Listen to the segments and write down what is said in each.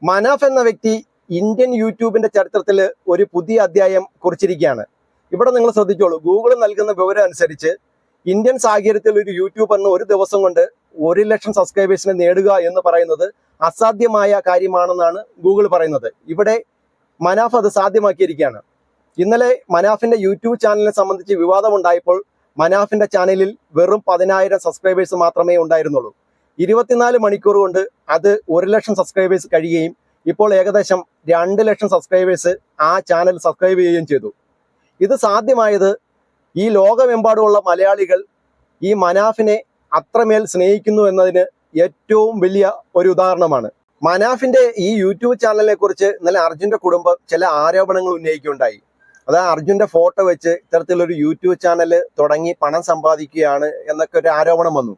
മനാഫ് എന്ന വ്യക്തി ഇന്ത്യൻ യൂട്യൂബിന്റെ ചരിത്രത്തിൽ ഒരു പുതിയ അധ്യായം കുറിച്ചിരിക്കുകയാണ്. ഇവിടെ നിങ്ങൾ ശ്രദ്ധിച്ചോളൂ, ഗൂഗിൾ നൽകുന്ന വിവരം അനുസരിച്ച് ഇന്ത്യൻ സാഹചര്യത്തിൽ ഒരു യൂട്യൂബറിന് ഒരു ദിവസം കൊണ്ട് 1,00,000 സബ്സ്ക്രൈബേഴ്സിനെ നേടുക എന്ന് പറയുന്നത് അസാധ്യമായ കാര്യമാണെന്നാണ് ഗൂഗിൾ പറയുന്നത്. ഇവിടെ മനാഫ് അത് സാധ്യമാക്കിയിരിക്കുകയാണ്. ഇന്നലെ മനാഫിന്റെ യൂട്യൂബ് ചാനലിനെ സംബന്ധിച്ച് വിവാദമുണ്ടായപ്പോൾ മനാഫിന്റെ ചാനലിൽ വെറും 10,000 സബ്സ്ക്രൈബേഴ്സ് മാത്രമേ ഉണ്ടായിരുന്നുള്ളൂ. 24 മണിക്കൂർ കൊണ്ട് അത് 1,00,000 സബ്സ്ക്രൈബേഴ്സ് കഴിയുകയും ഇപ്പോൾ ഏകദേശം 2,00,000 സബ്സ്ക്രൈബേഴ്സ് ആ ചാനൽ സബ്സ്ക്രൈബ് ചെയ്യുകയും ചെയ്തു. ഇത് സാധ്യമായത് ഈ ലോകമെമ്പാടുമുള്ള മലയാളികൾ ഈ മനാഫിനെ അത്രമേൽ സ്നേഹിക്കുന്നു എന്നതിന് ഏറ്റവും വലിയ ഒരു ഉദാഹരണമാണ്. മനാഫിന്റെ ഈ യൂട്യൂബ് ചാനലിനെ കുറിച്ച് ഇന്നലെ അർജുന്റെ കുടുംബം ചില ആരോപണങ്ങൾ ഉന്നയിക്കുകയുണ്ടായി. അതായത് അർജുന്റെ ഫോട്ടോ വെച്ച് ഇത്തരത്തിലൊരു യൂട്യൂബ് ചാനൽ തുടങ്ങി പണം സമ്പാദിക്കുകയാണ് എന്നൊക്കെ ഒരു ആരോപണം വന്നു.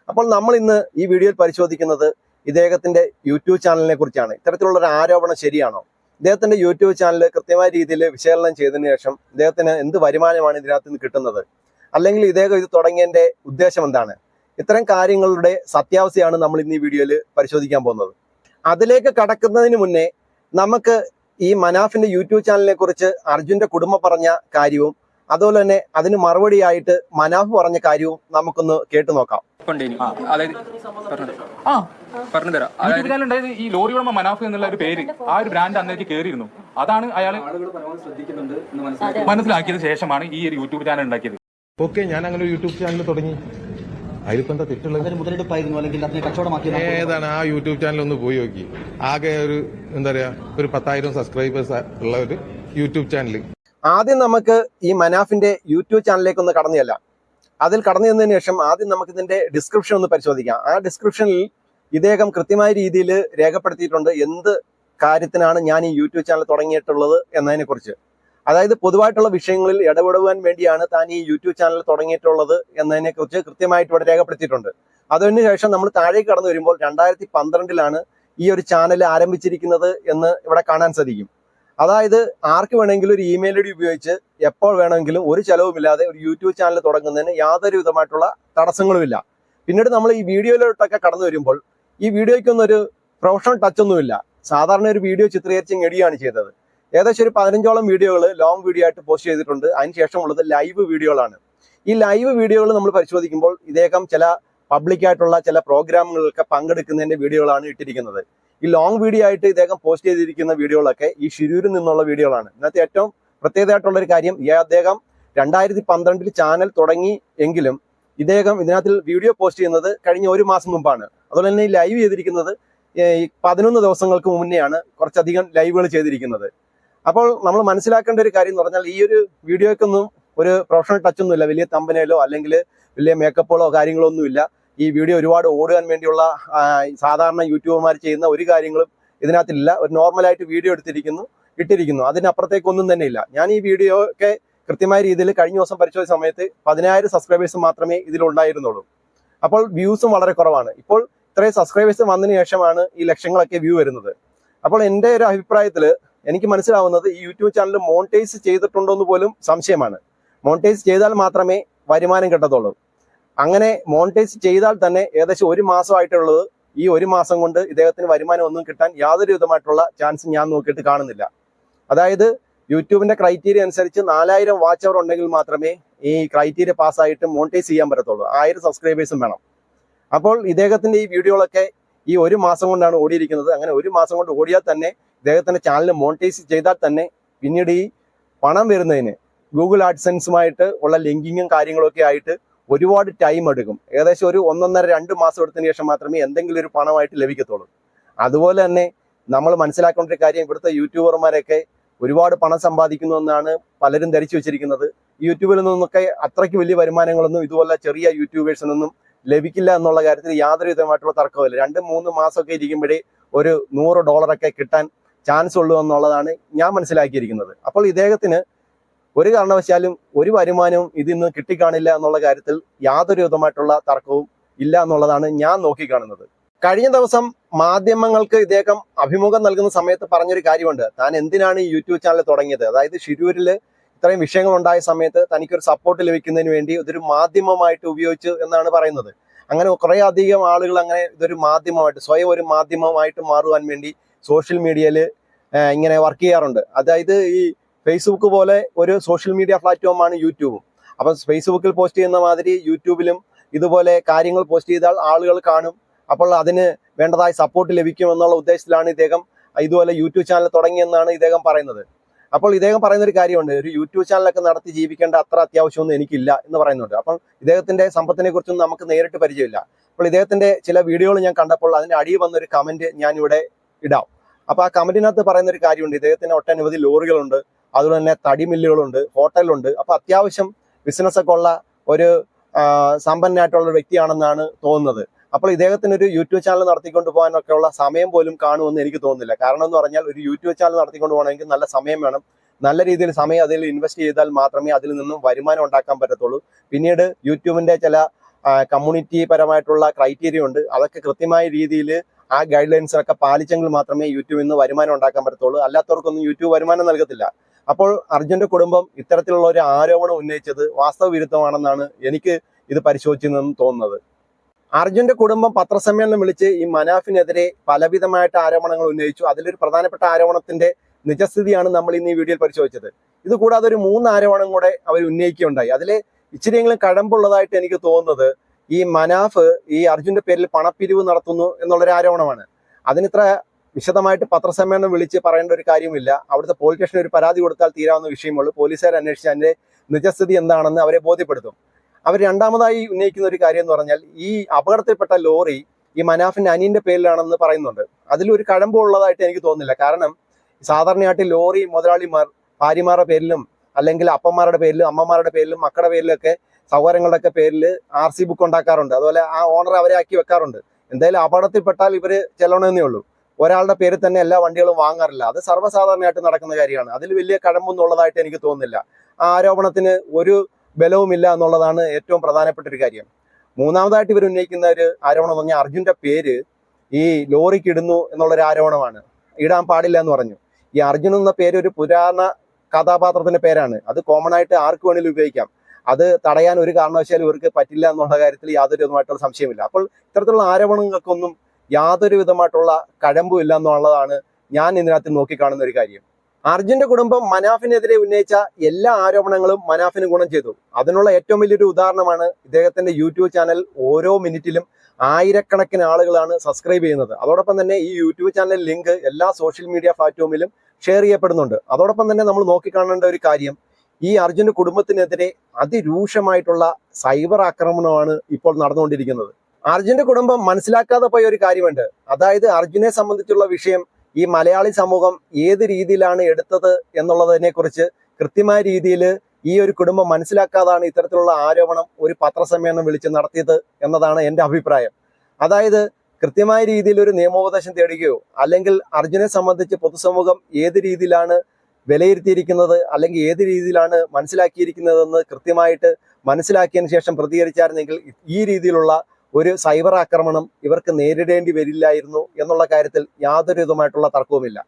അപ്പോൾ നമ്മൾ ഇന്ന് ഈ വീഡിയോയിൽ പരിശോധിക്കുന്നത് ഇദ്ദേഹത്തിന്റെ യൂട്യൂബ് ചാനലിനെ കുറിച്ചാണ്. ഇത്തരത്തിലുള്ള ഒരു ആരോപണം ശരിയാണോ? ഇദ്ദേഹത്തിന്റെ യൂട്യൂബ് ചാനൽ കൃത്യമായ രീതിയിൽ വിശകലനം ചെയ്തതിനു ശേഷം ഇദ്ദേഹത്തിന് എന്ത് വരുമാനമാണ് ഇതിനകത്ത് നിന്ന് കിട്ടുന്നത്, അല്ലെങ്കിൽ ഇദ്ദേഹം ഇത് തുടങ്ങിയതിന്റെ ഉദ്ദേശം എന്താണ്? ഇത്തരം കാര്യങ്ങളുടെ സത്യാവസ്ഥയാണ് നമ്മൾ ഇന്ന് ഈ വീഡിയോയിൽ പരിശോധിക്കാൻ പോകുന്നത്. അതിലേക്ക് കടക്കുന്നതിന് മുന്നേ നമുക്ക് ഈ മനാഫിന്റെ യൂട്യൂബ് ചാനലിനെ കുറിച്ച് അർജുന്റെ കുടുംബം പറഞ്ഞ കാര്യവും അതുപോലെ തന്നെ അതിന് മറുപടിയായിട്ട് മനാഫ് പറഞ്ഞ കാര്യവും നമുക്കൊന്ന് കേട്ടു നോക്കാം. ഈ ലോറി ഉടമ മനാഫ് എന്നുള്ള ഒരു പേര്, ആ ഒരു ബ്രാൻഡ് അന്നേക്ക് കയറിയിരുന്നു. അതാണ് അയാൾ മനസ്സിലാക്കിയത് ശേഷമാണ് ഈ ഒരു യൂട്യൂബ് ചാനൽ ഉണ്ടാക്കിയത്. ഓക്കെ, ഞാൻ അങ്ങനെ ഒരു യൂട്യൂബ് ചാനൽ തുടങ്ങി. അതിലിപ്പോ എന്താ തെറ്റുള്ളത്? മുതലെടുപ്പായിരുന്നു, അല്ലെങ്കിൽ അതിനെ കച്ചവടമാക്കി. ഏതാണ് ആ യൂട്യൂബ് ചാനൽ ഒന്ന് പോയി നോക്കി. ആകെ ഒരു എന്താ പറയാ, ഒരു 10,000 സബ്സ്ക്രൈബേഴ്സ് ഉള്ള ഒരു യൂട്യൂബ് ചാനൽ. ആദ്യം നമുക്ക് ഈ മനാഫിന്റെ യൂട്യൂബ് ചാനലിലേക്ക് ഒന്ന് കടന്നു ചെല്ലാം. അതിൽ കടന്നു ചെന്നതിന് ശേഷം ആദ്യം നമുക്ക് ഇതിന്റെ ഡിസ്ക്രിപ്ഷൻ ഒന്ന് പരിശോധിക്കാം. ആ ഡിസ്ക്രിപ്ഷനിൽ ഇദ്ദേഹം കൃത്യമായ രീതിയിൽ രേഖപ്പെടുത്തിയിട്ടുണ്ട് എന്ത് കാര്യത്തിനാണ് ഞാൻ ഈ യൂട്യൂബ് ചാനൽ തുടങ്ങിയിട്ടുള്ളത് എന്നതിനെ കുറിച്ച്. അതായത് പൊതുവായിട്ടുള്ള വിഷയങ്ങളിൽ ഇടപെടുവാൻ വേണ്ടിയാണ് താൻ ഈ യൂട്യൂബ് ചാനൽ തുടങ്ങിയിട്ടുള്ളത് എന്നതിനെ കുറിച്ച് കൃത്യമായിട്ട് ഇവിടെ രേഖപ്പെടുത്തിയിട്ടുണ്ട്. അതിനുശേഷം നമ്മൾ താഴേക്ക് കടന്നു വരുമ്പോൾ 2012 ഈ ഒരു ചാനൽ ആരംഭിച്ചിരിക്കുന്നത് എന്ന് ഇവിടെ കാണാൻ സാധിക്കും. അതായത് ആർക്ക് വേണമെങ്കിലും ഒരു ഇമെയിൽ ഐ ഡി ഉപയോഗിച്ച് എപ്പോൾ വേണമെങ്കിലും ഒരു ചെലവുമില്ലാതെ ഒരു യൂട്യൂബ് ചാനൽ തുടങ്ങുന്നതിന് യാതൊരു വിധമായിട്ടുള്ള തടസ്സങ്ങളുമില്ല. പിന്നീട് നമ്മൾ ഈ വീഡിയോയിലോട്ടൊക്കെ കടന്നു വരുമ്പോൾ ഈ വീഡിയോയ്ക്കൊന്നും ഒരു പ്രൊഫഷണൽ ടച്ച് ഒന്നുമില്ല. സാധാരണ ഒരു വീഡിയോ ചിത്രീകരിച്ച് എഡിയാണ് ചെയ്തത്. ഏകദേശം ഒരു 15ഓളം വീഡിയോകൾ ലോങ് വീഡിയോ ആയിട്ട് പോസ്റ്റ് ചെയ്തിട്ടുണ്ട്. അതിനുശേഷമുള്ളത് ലൈവ് വീഡിയോകളാണ്. ഈ ലൈവ് വീഡിയോകൾ നമ്മൾ പരിശോധിക്കുമ്പോൾ ഇദ്ദേഹം ചില പബ്ലിക്കായിട്ടുള്ള ചില പ്രോഗ്രാമുകളൊക്കെ പങ്കെടുക്കുന്നതിന്റെ വീഡിയോകളാണ് ഇട്ടിരിക്കുന്നത്. ഈ ലോങ് വീഡിയോ ആയിട്ട് ഇദ്ദേഹം പോസ്റ്റ് ചെയ്തിരിക്കുന്ന വീഡിയോകളൊക്കെ ഈ ഷിരൂരിൽ നിന്നുള്ള വീഡിയോകളാണ്. ഇന്നത്തെ ഏറ്റവും പ്രത്യേകതയായിട്ടുള്ള ഒരു കാര്യം, അദ്ദേഹം 2012 ചാനൽ തുടങ്ങി എങ്കിലും ഇദ്ദേഹം ഇതിനകത്തിൽ വീഡിയോ പോസ്റ്റ് ചെയ്യുന്നത് കഴിഞ്ഞ ഒരു മാസം മുമ്പാണ്. അതുപോലെ തന്നെ ഈ ലൈവ് ചെയ്തിരിക്കുന്നത് 11 ദിവസങ്ങൾക്ക് മുന്നെയാണ് കുറച്ചധികം ലൈവുകൾ ചെയ്തിരിക്കുന്നത്. അപ്പോൾ നമ്മൾ മനസ്സിലാക്കേണ്ട ഒരു കാര്യം എന്ന് പറഞ്ഞാൽ ഈ ഒരു വീഡിയോയ്ക്കൊന്നും ഒരു പ്രൊഫഷണൽ ടച്ച് ഒന്നുമില്ല. വലിയ തമ്പനയിലോ അല്ലെങ്കിൽ വലിയ മേക്കപ്പുകളോ കാര്യങ്ങളോ ഒന്നുമില്ല. ഈ വീഡിയോ ഒരുപാട് ഓടുവാൻ വേണ്ടിയുള്ള സാധാരണ യൂട്യൂബർമാർ ചെയ്യുന്ന ഒരു കാര്യങ്ങളും ഇതിനകത്തില്ല. ഒരു നോർമലായിട്ട് വീഡിയോ ഇട്ടിരിക്കുന്നു. അതിനപ്പുറത്തേക്കൊന്നും തന്നെ ഇല്ല. ഞാൻ ഈ വീഡിയോ ഒക്കെ കൃത്യമായ രീതിയിൽ കഴിഞ്ഞ ദിവസം പരിശോധിച്ച സമയത്ത് 10,000 സബ്സ്ക്രൈബേഴ്സ് മാത്രമേ ഇതിലുണ്ടായിരുന്നുള്ളൂ. അപ്പോൾ വ്യൂസും വളരെ കുറവാണ്. ഇപ്പോൾ ഇത്രയും സബ്സ്ക്രൈബേഴ്സ് വന്നതിന് ശേഷമാണ് ഈ ലക്ഷങ്ങളൊക്കെ വ്യൂ വരുന്നത്. അപ്പോൾ എൻ്റെ ഒരു അഭിപ്രായത്തിൽ എനിക്ക് മനസ്സിലാവുന്നത് ഈ യൂട്യൂബ് ചാനൽ മോണിറ്റൈസ് ചെയ്തിട്ടുണ്ടോ എന്ന് പോലും സംശയമാണ്. മോണിറ്റൈസ് ചെയ്താൽ മാത്രമേ വരുമാനം കിട്ടത്തുള്ളൂ. അങ്ങനെ മോണിറ്റൈസ് ചെയ്താൽ തന്നെ ഏകദേശം ഒരു മാസമായിട്ടുള്ളത്. ഈ ഒരു മാസം കൊണ്ട് ഇദ്ദേഹത്തിന് വരുമാനം ഒന്നും കിട്ടാൻ യാതൊരു വിധമായിട്ടുള്ള ചാൻസ് ഞാൻ നോക്കിയിട്ട് കാണുന്നില്ല. അതായത് യൂട്യൂബിന്റെ ക്രൈറ്റീരിയ അനുസരിച്ച് 4,000 വാച്ച് അവർ ഉണ്ടെങ്കിൽ മാത്രമേ ഈ ക്രൈറ്റീരിയ പാസ്സായിട്ട് മോണിറ്റൈസ് ചെയ്യാൻ പറ്റത്തുള്ളൂ. 1000 സബ്സ്ക്രൈബേഴ്സും വേണം. അപ്പോൾ ഇദ്ദേഹത്തിന്റെ ഈ വീഡിയോകളൊക്കെ ഈ ഒരു മാസം കൊണ്ടാണ് ഓടിയിരിക്കുന്നത്. അങ്ങനെ ഒരു മാസം കൊണ്ട് ഓടിയാൽ തന്നെ ഇദ്ദേഹത്തിന്റെ ചാനൽ മോണിറ്റൈസ് ചെയ്താൽ തന്നെ പിന്നീട് ഈ പണം വരുന്നതിന് ഗൂഗിൾ ആഡ്സെൻസുമായിട്ട് ഉള്ള ലിങ്കിങ്ങും കാര്യങ്ങളൊക്കെ ആയിട്ട് ഒരുപാട് ടൈം എടുക്കും. ഏകദേശം ഒരു 1.5-2 മാസം എടുത്തതിന് ശേഷം മാത്രമേ എന്തെങ്കിലും ഒരു പണമായിട്ട് ലഭിക്കത്തുള്ളൂ. അതുപോലെ തന്നെ നമ്മൾ മനസ്സിലാക്കേണ്ട ഒരു കാര്യം, ഇവിടുത്തെ യൂട്യൂബർമാരൊക്കെ ഒരുപാട് പണം സമ്പാദിക്കുന്നു എന്നാണ് പലരും ധരിച്ചു വെച്ചിരിക്കുന്നത്. യൂട്യൂബിൽ നിന്നൊക്കെ അത്രയ്ക്ക് വലിയ വരുമാനങ്ങളൊന്നും ഇതുപോലെ ചെറിയ യൂട്യൂബേഴ്സിനൊന്നും ലഭിക്കില്ല എന്നുള്ള കാര്യത്തിൽ യാതൊരു വിധമായിട്ടുള്ള തർക്കമില്ല. 2-3 മാസമൊക്കെ ഇരിക്കുമ്പോഴേ ഒരു $100 കിട്ടാൻ ചാൻസ് ഉള്ളൂ എന്നുള്ളതാണ് ഞാൻ മനസ്സിലാക്കിയിരിക്കുന്നത്. അപ്പോൾ ഇദ്ദേഹത്തിന് ഒരു കാരണവശാലും ഒരു വരുമാനവും ഇതിൽ നിന്ന് കിട്ടിക്കാണില്ല എന്നുള്ള കാര്യത്തിൽ യാതൊരു വിധമായിട്ടുള്ള തർക്കവും ഇല്ല എന്നുള്ളതാണ് ഞാൻ നോക്കിക്കാണുന്നത്. കഴിഞ്ഞ ദിവസം മാധ്യമങ്ങൾക്ക് ഇദ്ദേഹം അഭിമുഖം നൽകുന്ന സമയത്ത് പറഞ്ഞൊരു കാര്യമുണ്ട്. താൻ എന്തിനാണ് ഈ യൂട്യൂബ് ചാനൽ തുടങ്ങിയത്, അതായത് ഷിരൂരിൽ ഇത്രയും വിഷയങ്ങൾ ഉണ്ടായ സമയത്ത് തനിക്കൊരു സപ്പോർട്ട് ലഭിക്കുന്നതിന് വേണ്ടി ഇതൊരു മാധ്യമമായിട്ട് ഉപയോഗിച്ചു എന്നാണ് പറയുന്നത്. അങ്ങനെ കുറേ അധികം ആളുകൾ അങ്ങനെ ഇതൊരു മാധ്യമമായിട്ട് സ്വയം ഒരു മാധ്യമമായിട്ട് മാറുവാൻ വേണ്ടി സോഷ്യൽ മീഡിയയിൽ ഇങ്ങനെ വർക്ക് ചെയ്യാറുണ്ട്. അതായത് ഈ ഫേസ്ബുക്ക് പോലെ ഒരു സോഷ്യൽ മീഡിയ പ്ലാറ്റ്ഫോമാണ് യൂട്യൂബും. അപ്പം ഫേസ്ബുക്കിൽ പോസ്റ്റ് ചെയ്യുന്ന മാതിരി യൂട്യൂബിലും ഇതുപോലെ കാര്യങ്ങൾ പോസ്റ്റ് ചെയ്താൽ ആളുകൾ കാണും, അപ്പോൾ അതിന് വേണ്ടതായ സപ്പോർട്ട് ലഭിക്കും എന്നുള്ള ഉദ്ദേശത്തിലാണ് ഇദ്ദേഹം ഇതുപോലെ യൂട്യൂബ് ചാനൽ തുടങ്ങിയെന്നാണ് ഇദ്ദേഹം പറയുന്നത്. അപ്പോൾ ഇദ്ദേഹം പറയുന്ന ഒരു കാര്യമുണ്ട്, ഒരു യൂട്യൂബ് ചാനലൊക്കെ നടത്തി ജീവിക്കേണ്ട അത്ര അത്യാവശ്യമൊന്നും എനിക്കില്ല എന്ന് പറയുന്നുണ്ട്. അപ്പം ഇദ്ദേഹത്തിന്റെ സമ്പത്തിനെ കുറിച്ചൊന്നും നമുക്ക് നേരിട്ട് പരിചയമില്ല. അപ്പോൾ ഇദ്ദേഹത്തിന്റെ ചില വീഡിയോകൾ ഞാൻ കണ്ടപ്പോൾ അതിന്റെ അടിയിൽ വന്നൊരു കമന്റ് ഞാൻ ഇവിടെ ഇടാം. അപ്പൊ ആ കമന്റിനകത്ത് പറയുന്ന ഒരു കാര്യമുണ്ട്, ഇദ്ദേഹത്തിന് ഒട്ടനവധി ലോറികളുണ്ട്, അതുപോലെ തന്നെ തടിമില്ലുകളുണ്ട്, ഹോട്ടലുണ്ട്. അപ്പൊ അത്യാവശ്യം ബിസിനസ് ഒക്കെ ഉള്ള ഒരു സമ്പന്നനായിട്ടുള്ള ഒരു വ്യക്തിയാണെന്നാണ് തോന്നുന്നത്. അപ്പോൾ ഇദ്ദേഹത്തിന് ഒരു യൂട്യൂബ് ചാനൽ നടത്തിക്കൊണ്ട് പോകാനൊക്കെ ഉള്ള സമയം പോലും കാണുമെന്ന് എനിക്ക് തോന്നുന്നില്ല. കാരണം എന്ന് പറഞ്ഞാൽ ഒരു യൂട്യൂബ് ചാനൽ നടത്തിക്കൊണ്ട് പോകണമെങ്കിൽ നല്ല സമയം വേണം, നല്ല രീതിയിൽ സമയം അതിൽ ഇൻവെസ്റ്റ് ചെയ്താൽ മാത്രമേ അതിൽ നിന്നും വരുമാനം ഉണ്ടാക്കാൻ പറ്റത്തുള്ളൂ. പിന്നീട് യൂട്യൂബിന്റെ ചില കമ്മ്യൂണിറ്റി പരമായിട്ടുള്ള ക്രൈറ്റീരിയ ഉണ്ട്, അതൊക്കെ കൃത്യമായ രീതിയിൽ ആ ഗൈഡ് ലൈൻസൊക്കെ പാലിച്ചെങ്കിൽ മാത്രമേ യൂട്യൂബിൽ നിന്ന് വരുമാനം ഉണ്ടാക്കാൻ പറ്റത്തുള്ളൂ. അല്ലാത്തവർക്കൊന്നും യൂട്യൂബ് വരുമാനം നൽകത്തില്ല. അപ്പോൾ അർജുന്റെ കുടുംബം ഇത്തരത്തിലുള്ള ഒരു ആരോപണം ഉന്നയിച്ചത് വാസ്തവ വിരുദ്ധമാണെന്നാണ് എനിക്ക് ഇത് പരിശോധിച്ചതെന്ന് തോന്നുന്നത്. അർജുന്റെ കുടുംബം പത്രസമ്മേളനം വിളിച്ച് ഈ മനാഫിനെതിരെ പലവിധമായിട്ട് ആരോപണങ്ങൾ ഉന്നയിച്ചു. അതിലൊരു പ്രധാനപ്പെട്ട ആരോപണത്തിന്റെ നിജസ്ഥിതിയാണ് നമ്മൾ ഇന്ന് ഈ വീഡിയോയിൽ പരിശോധിച്ചത്. ഇത് കൂടാതെ ഒരു 3 ആരോപണം കൂടെ അവർ ഉന്നയിക്കുകയുണ്ടായി. അതിലെ ഇച്ചിരിയെങ്കിലും കഴമ്പുള്ളതായിട്ട് എനിക്ക് തോന്നുന്നത് ഈ മനാഫ് ഈ അർജുന്റെ പേരിൽ പണപ്പിരിവ് നടത്തുന്നു എന്നുള്ളൊരു ആരോപണമാണ്. അതിനിത്ര വിശദമായിട്ട് പത്രസമ്മേളനം വിളിച്ച് പറയേണ്ട ഒരു കാര്യമില്ല. അവിടുത്തെ പോലീസ് സ്റ്റേഷനിൽ ഒരു പരാതി കൊടുത്താൽ തീരാവുന്ന വിഷയമുള്ളൂ. പോലീസുകാർ അന്വേഷിച്ച് അതിന്റെ നിജസ്ഥിതി എന്താണെന്ന് അവരെ ബോധ്യപ്പെടുത്തും. അവർ രണ്ടാമതായി ഉന്നയിക്കുന്ന ഒരു കാര്യം എന്ന് പറഞ്ഞാൽ ഈ അപകടത്തിൽപ്പെട്ട ലോറി ഈ മനാഫിന്റെ അനിയന്റെ പേരിലാണെന്ന് പറയുന്നുണ്ട്. അതിലൊരു കഴമ്പുള്ളതായിട്ട് എനിക്ക് തോന്നുന്നില്ല. കാരണം സാധാരണയായിട്ട് ലോറി മുതലാളിമാർ ഭാര്യമാരുടെ പേരിലും അല്ലെങ്കിൽ അപ്പന്മാരുടെ പേരിലും അമ്മമാരുടെ പേരിലും മക്കളുടെ പേരിലൊക്കെ സഹോദരങ്ങളുടെ ഒക്കെ പേരിൽ RC ബുക്ക് ഉണ്ടാക്കാറുണ്ട്. അതുപോലെ ആ ഓണർ അവരെ ആക്കി വെക്കാറുണ്ട്. എന്തായാലും അപകടത്തിൽപ്പെട്ടാൽ ഇവര് ചെല്ലണമെന്നേ ഉള്ളൂ. ഒരാളുടെ പേരിൽ തന്നെ എല്ലാ വണ്ടികളും വാങ്ങാറില്ല. അത് സർവ്വസാധാരണയായിട്ട് നടക്കുന്ന കാര്യമാണ്. അതിൽ വലിയ കഴമ്പൊന്നുള്ളതായിട്ട് എനിക്ക് തോന്നുന്നില്ല. ആ ആരോപണത്തിന് ഒരു ബലവുമില്ല എന്നുള്ളതാണ് ഏറ്റവും പ്രധാനപ്പെട്ട ഒരു കാര്യം. മൂന്നാമതായിട്ട് ഇവർ ഉന്നയിക്കുന്ന ഒരു ആരോപണം എന്ന് പറഞ്ഞാൽ അർജുന്റെ പേര് ഈ ലോറിക്ക് ഇടുന്നു എന്നുള്ളൊരു ആരോപണമാണ്. ഇടാൻ പാടില്ല എന്ന് പറഞ്ഞു. ഈ അർജുൻ എന്ന പേര് ഒരു പുരാണ കഥാപാത്രത്തിന്റെ പേരാണ്. അത് കോമൺ ആയിട്ട് ആർക്ക് വേണമെങ്കിലും ഉപയോഗിക്കാം. അത് തടയാൻ ഒരു കാരണവശാലും ഇവർക്ക് പറ്റില്ല എന്നുള്ള കാര്യത്തിൽ യാതൊരു വിധമായിട്ടുള്ള സംശയമില്ല. അപ്പോൾ ഇത്തരത്തിലുള്ള ആരോപണങ്ങൾക്കൊന്നും യാതൊരു വിധമായിട്ടുള്ള കഴമ്പും ഇല്ല എന്നുള്ളതാണ് ഞാൻ ഇതിനകത്ത് നോക്കിക്കാണുന്ന ഒരു കാര്യം. അർജുന്റെ കുടുംബം മനാഫിനെതിരെ ഉന്നയിച്ച എല്ലാ ആരോപണങ്ങളും മനാഫിന് ഗുണം ചെയ്തു. അതിനുള്ള ഏറ്റവും വലിയൊരു ഉദാഹരണമാണ് ഇദ്ദേഹത്തിന്റെ യൂട്യൂബ് ചാനൽ. ഓരോ മിനിറ്റിലും ആയിരക്കണക്കിന് ആളുകളാണ് സബ്സ്ക്രൈബ് ചെയ്യുന്നത്. അതോടൊപ്പം തന്നെ ഈ യൂട്യൂബ് ചാനൽ ലിങ്ക് എല്ലാ സോഷ്യൽ മീഡിയ പ്ലാറ്റ്ഫോമിലും ഷെയർ ചെയ്യപ്പെടുന്നുണ്ട്. അതോടൊപ്പം തന്നെ നമ്മൾ നോക്കിക്കാണേണ്ട ഒരു കാര്യം, ഈ അർജുന്റെ കുടുംബത്തിനെതിരെ അതിരൂക്ഷമായിട്ടുള്ള സൈബർ ആക്രമണമാണ് ഇപ്പോൾ നടന്നുകൊണ്ടിരിക്കുന്നത്. അർജുന്റെ കുടുംബം മനസ്സിലാക്കാതെ പോയ ഒരു കാര്യമുണ്ട്. അതായത് അർജുനെ സംബന്ധിച്ചുള്ള വിഷയം ഈ മലയാളി സമൂഹം ഏത് രീതിയിലാണ് എടുത്തത് എന്നുള്ളതിനെ കുറിച്ച് കൃത്യമായ രീതിയിൽ ഈ ഒരു കുടുംബം മനസ്സിലാക്കാതാണ് ഇത്തരത്തിലുള്ള ആരോപണം ഒരു പത്രസമ്മേളനം വിളിച്ച് നടത്തിയത് എന്നതാണ് എൻ്റെ അഭിപ്രായം. അതായത് കൃത്യമായ രീതിയിൽ ഒരു നിയമോപദേശം തേടുകയോ അല്ലെങ്കിൽ അർജുനെ സംബന്ധിച്ച് പൊതുസമൂഹം ഏത് രീതിയിലാണ് വിലയിരുത്തിയിരിക്കുന്നത് അല്ലെങ്കിൽ ഏത് രീതിയിലാണ് മനസ്സിലാക്കിയിരിക്കുന്നതെന്ന് കൃത്യമായിട്ട് മനസ്സിലാക്കിയതിന് ശേഷം പ്രതികരിച്ചായിരുന്നെങ്കിൽ ഈ രീതിയിലുള്ള ഒരു സൈബർ ആക്രമണം ഇവർക്ക് നേരിടേണ്ടി വരില്ലായിരുന്നു എന്നുള്ള കാര്യത്തിൽ യാതൊരു വിധമായിട്ടുള്ള തർക്കവുമില്ല.